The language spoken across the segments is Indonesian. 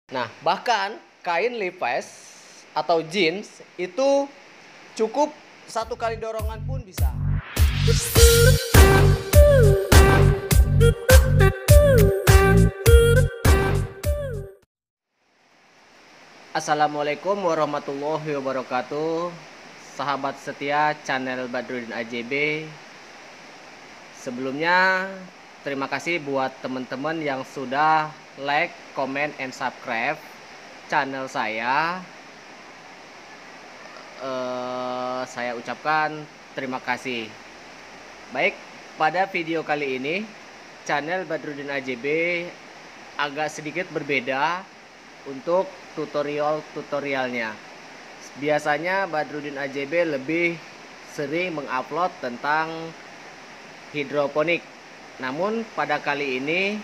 Nah, bahkan kain Levi's atau jeans itu cukup satu kali dorongan pun bisa. Assalamualaikum warahmatullahi wabarakatuh. Sahabat setia channel Badrudin AJB. Sebelumnya terima kasih buat teman-teman yang sudah like, comment, and subscribe channel saya. Saya ucapkan terima kasih. Baik, pada video kali ini channel Badrudin AJB agak sedikit berbeda untuk tutorialnya. Biasanya Badrudin AJB lebih sering mengupload tentang hidroponik. Namun pada kali ini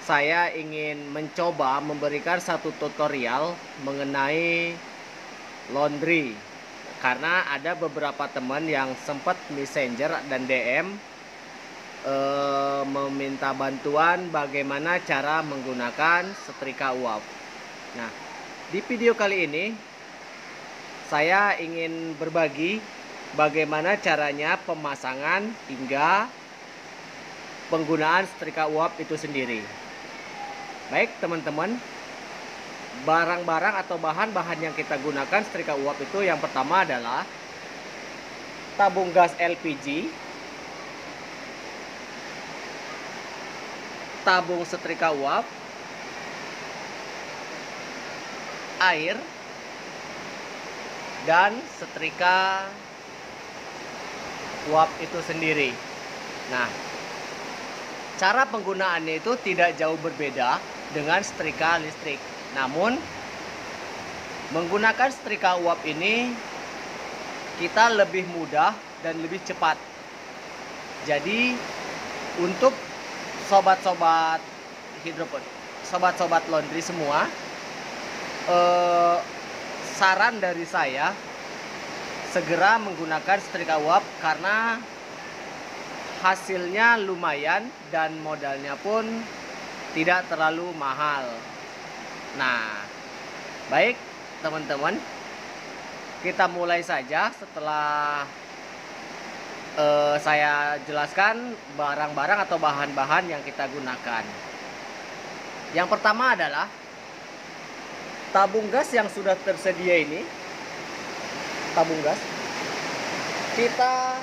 saya ingin mencoba memberikan satu tutorial mengenai laundry, karena ada beberapa teman yang sempat messenger dan DM meminta bantuan bagaimana cara menggunakan setrika uap. Nah, di video kali ini saya ingin berbagi bagaimana caranya pemasangan hingga penggunaan setrika uap itu sendiri. Baik teman-teman, barang-barang atau bahan-bahan yang kita gunakan setrika uap itu yang pertama adalah tabung gas LPG, tabung setrika uap, air, dan setrika uap itu sendiri. Nah, cara penggunaannya itu tidak jauh berbeda dengan setrika listrik. Namun menggunakan setrika uap ini kita lebih mudah dan lebih cepat. Jadi untuk sobat-sobat hidroponik, sobat-sobat laundry semua, saran dari saya segera menggunakan setrika uap karena hasilnya lumayan dan modalnya pun tidak terlalu mahal. Nah, baik teman-teman, kita mulai saja setelah saya jelaskan barang-barang atau bahan-bahan yang kita gunakan. Yang pertama adalah tabung gas yang sudah tersedia ini. Tabung gas kita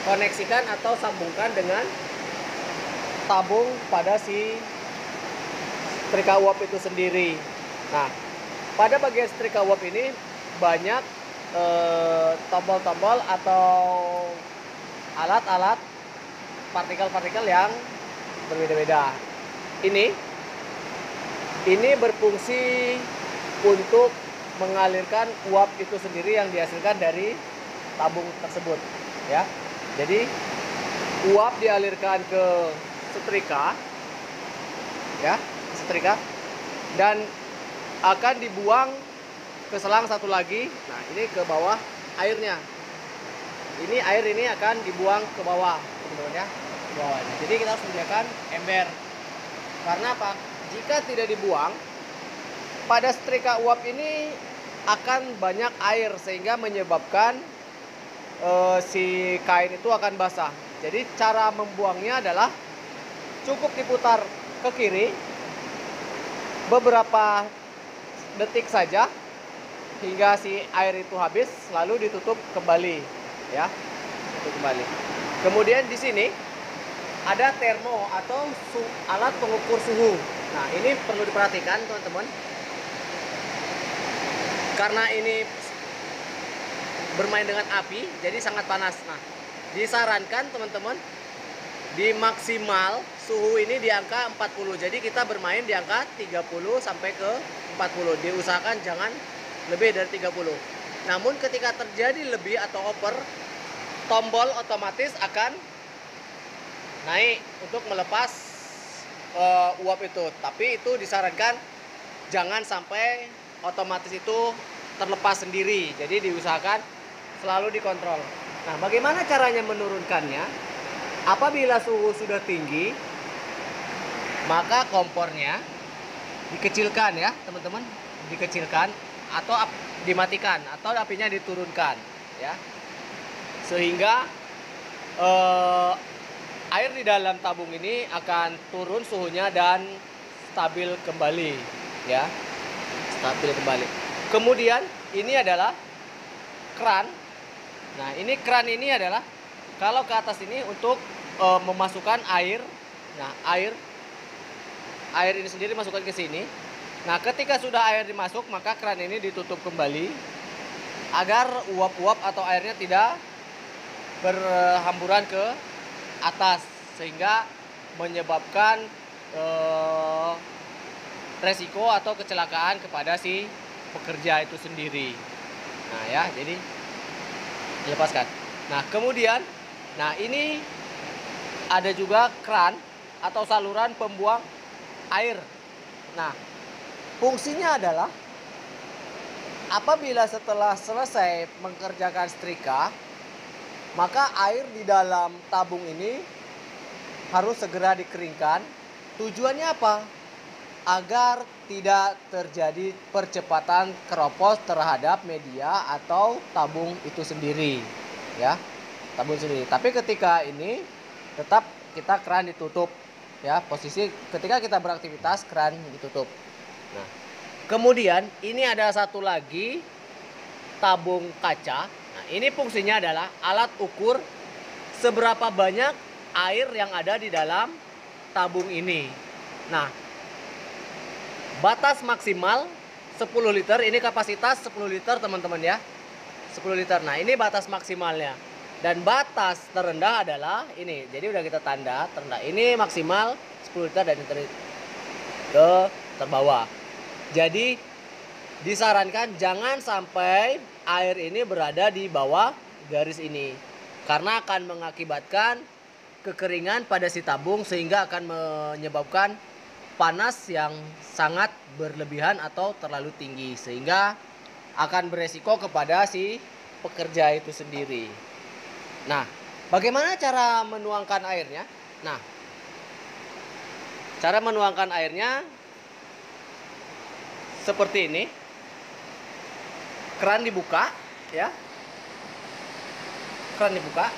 koneksikan atau sambungkan dengan tabung pada si setrika uap itu sendiri. Nah, pada bagian setrika uap ini banyak tombol-tombol atau alat-alat partikel-partikel yang berbeda-beda. Ini berfungsi untuk mengalirkan uap itu sendiri yang dihasilkan dari tabung tersebut, ya. Jadi uap dialirkan ke setrika, ya, setrika, dan akan dibuang ke selang satu lagi. Nah, ini ke bawah airnya. Ini air ini akan dibuang ke bawah, teman-teman, ya, ke bawah. Jadi kita harus sediakan ember. Karena apa? Jika tidak dibuang, pada setrika uap ini akan banyak air sehingga menyebabkan si kain itu akan basah. Jadi cara membuangnya adalah cukup diputar ke kiri beberapa detik saja hingga si air itu habis, lalu ditutup kembali, ya, tutup kembali. Kemudian di sini ada termo atau alat pengukur suhu. Nah, ini perlu diperhatikan teman-teman, karena ini bermain dengan api, jadi sangat panas. Nah, disarankan teman-teman di maksimal suhu ini di angka 40. Jadi kita bermain di angka 30 sampai ke 40. Diusahakan jangan lebih dari 30. Namun ketika terjadi lebih atau over, tombol otomatis akan naik untuk melepas uap itu. Tapi itu disarankan jangan sampai otomatis itu terlepas sendiri. Jadi diusahakan selalu dikontrol. Nah, bagaimana caranya menurunkannya? Apabila suhu sudah tinggi, maka kompornya dikecilkan ya teman-teman, dikecilkan atau dimatikan atau apinya diturunkan ya, sehingga air di dalam tabung ini akan turun suhunya dan stabil kembali ya, stabil kembali. Kemudian ini adalah keran. Nah ini keran ini adalah kalau ke atas ini untuk memasukkan air. Nah air ini sendiri masukkan ke sini. Nah ketika sudah air dimasuk, maka keran ini ditutup kembali agar uap-uap atau airnya tidak berhamburan ke atas, sehingga menyebabkan resiko atau kecelakaan kepada si pekerja itu sendiri. Nah ya, jadi dilepaskan. Nah kemudian, nah ini ada juga keran atau saluran pembuang air. Nah fungsinya adalah apabila setelah selesai mengerjakan setrika, maka air di dalam tabung ini harus segera dikeringkan. Tujuannya apa? Agar tidak terjadi percepatan keropos terhadap media atau tabung itu sendiri ya, tabung sendiri. Tapi ketika ini tetap kita keran ditutup ya, posisi ketika kita beraktivitas keran ditutup. Nah kemudian ini ada satu lagi tabung kaca. Nah ini fungsinya adalah alat ukur seberapa banyak air yang ada di dalam tabung ini. Nah batas maksimal 10 liter, ini kapasitas 10 liter teman-teman ya, 10 liter. Nah ini batas maksimalnya, dan batas terendah adalah ini. Jadi udah kita tanda terendah, ini maksimal 10 liter dan ke terbawah. Jadi disarankan jangan sampai air ini berada di bawah garis ini, karena akan mengakibatkan kekeringan pada si tabung, sehingga akan menyebabkan panas yang sangat berlebihan atau terlalu tinggi, sehingga akan beresiko kepada si pekerja itu sendiri. Nah, bagaimana cara menuangkan airnya? Nah, cara menuangkan airnya seperti ini. Keran dibuka ya. Keran dibuka.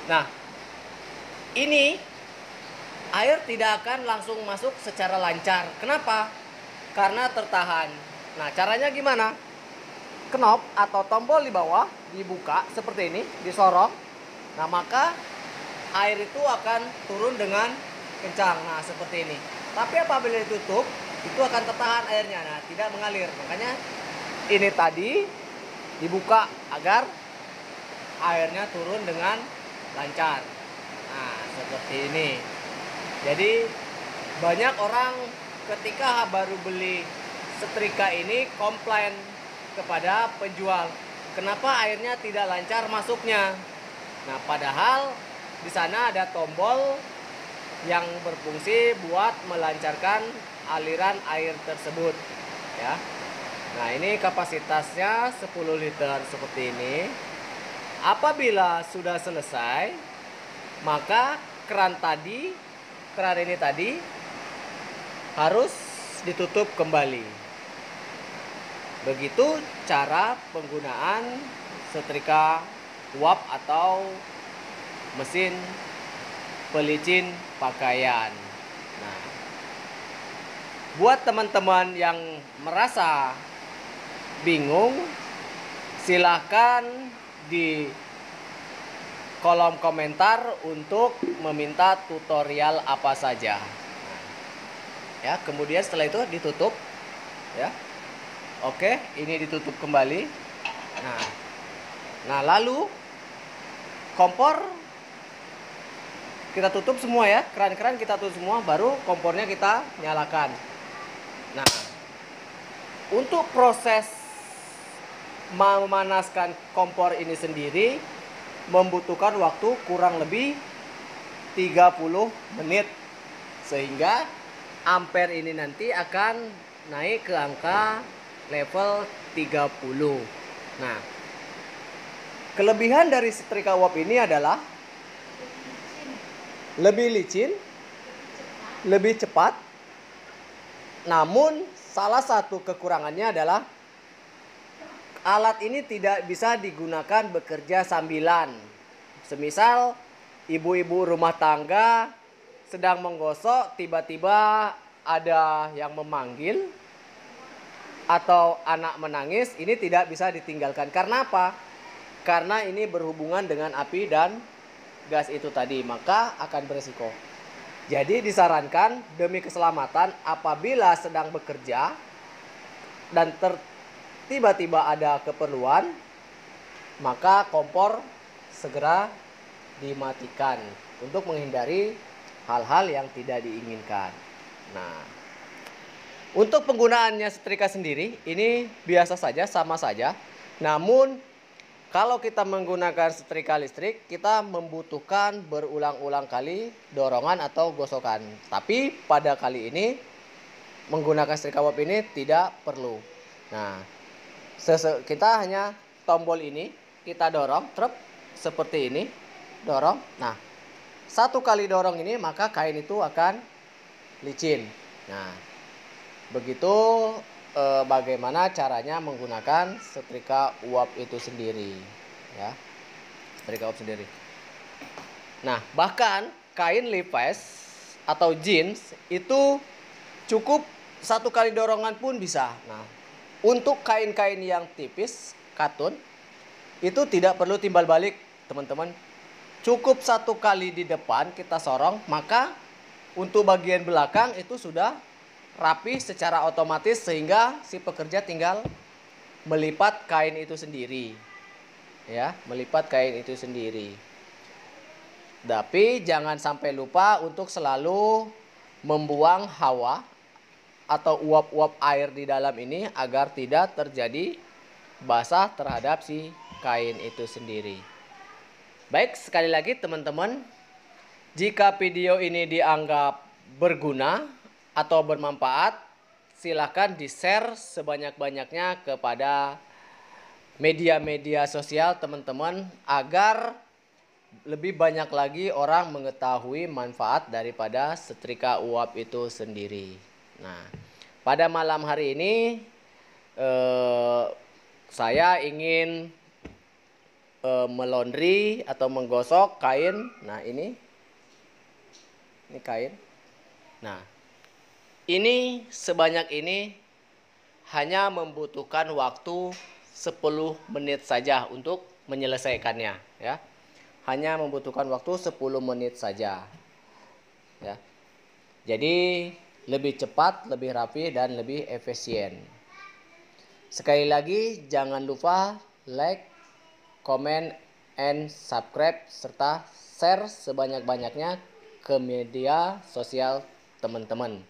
Nah, ini air tidak akan langsung masuk secara lancar. Kenapa? Karena tertahan. Nah, caranya gimana? Knop atau tombol di bawah dibuka seperti ini, disorong. Nah, maka air itu akan turun dengan kencang. Nah, seperti ini. Tapi apabila ditutup, itu akan tertahan airnya. Nah, tidak mengalir. Makanya ini tadi dibuka agar airnya turun dengan lancar. Nah, seperti ini. Jadi banyak orang ketika baru beli setrika ini komplain kepada penjual, kenapa airnya tidak lancar masuknya. Nah padahal di sana ada tombol yang berfungsi buat melancarkan aliran air tersebut ya. Nah ini kapasitasnya 10 liter seperti ini. Apabila sudah selesai, maka keran ini tadi harus ditutup kembali. Begitu cara penggunaan setrika uap atau mesin pelicin pakaian. Nah, buat teman-teman yang merasa bingung, silahkan di kolom komentar untuk meminta tutorial apa saja. Ya, kemudian setelah itu ditutup ya. Oke, ini ditutup kembali. Nah, lalu kompor kita tutup semua ya, keran-keran kita tutup semua, baru kompornya kita nyalakan. Nah, untuk proses memanaskan kompor ini sendiri membutuhkan waktu kurang lebih 30 menit, sehingga ampere ini nanti akan naik ke angka level 30. Nah, kelebihan dari setrika uap ini adalah lebih licin, lebih cepat, Namun salah satu kekurangannya adalah alat ini tidak bisa digunakan bekerja sambilan. Semisal ibu-ibu rumah tangga sedang menggosok, tiba-tiba ada yang memanggil atau anak menangis, ini tidak bisa ditinggalkan. Karena apa? Karena ini berhubungan dengan api dan gas itu tadi, maka akan beresiko. Jadi disarankan demi keselamatan apabila sedang bekerja dan tiba-tiba ada keperluan, maka kompor segera dimatikan untuk menghindari hal-hal yang tidak diinginkan. Nah, untuk penggunaannya setrika sendiri ini biasa saja, sama saja. Namun kalau kita menggunakan setrika listrik, kita membutuhkan berulang-ulang kali dorongan atau gosokan. Tapi pada kali ini menggunakan setrika uap ini tidak perlu. Nah, kita hanya tombol ini kita dorong, truk seperti ini, dorong. Nah, satu kali dorong ini maka kain itu akan licin. Nah, begitu bagaimana caranya menggunakan setrika uap itu sendiri, ya, setrika uap sendiri. Nah, bahkan kain Levi's atau jeans itu cukup satu kali dorongan pun bisa. Nah, untuk kain-kain yang tipis, katun, itu tidak perlu timbal balik, teman-teman. Cukup satu kali di depan kita sorong, maka untuk bagian belakang itu sudah rapi secara otomatis, sehingga si pekerja tinggal melipat kain itu sendiri, ya, melipat kain itu sendiri. Tapi jangan sampai lupa untuk selalu membuang hawa atau uap-uap air di dalam ini agar tidak terjadi basah terhadap si kain itu sendiri. Baik, sekali lagi teman-teman, jika video ini dianggap berguna atau bermanfaat, silakan di-share sebanyak-banyaknya kepada media-media sosial teman-teman agar lebih banyak lagi orang mengetahui manfaat daripada setrika uap itu sendiri. Nah, pada malam hari ini saya ingin melondri atau menggosok kain. Nah, ini kain. Nah, ini sebanyak ini hanya membutuhkan waktu 10 menit saja untuk menyelesaikannya, ya. Hanya membutuhkan waktu 10 menit saja, ya. Jadi lebih cepat, lebih rapi dan lebih efisien. Sekali lagi jangan lupa like, comment, and subscribe serta share sebanyak-banyaknya ke media sosial teman-teman.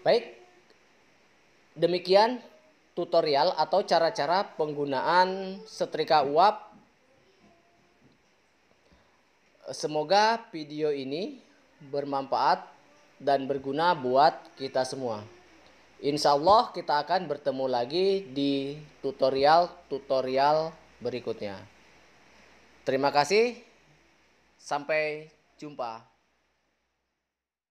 Baik, demikian tutorial atau cara-cara penggunaan setrika uap. Semoga video ini bermanfaat dan berguna buat kita semua. Insya Allah kita akan bertemu lagi di tutorial berikutnya. Terima kasih, sampai jumpa.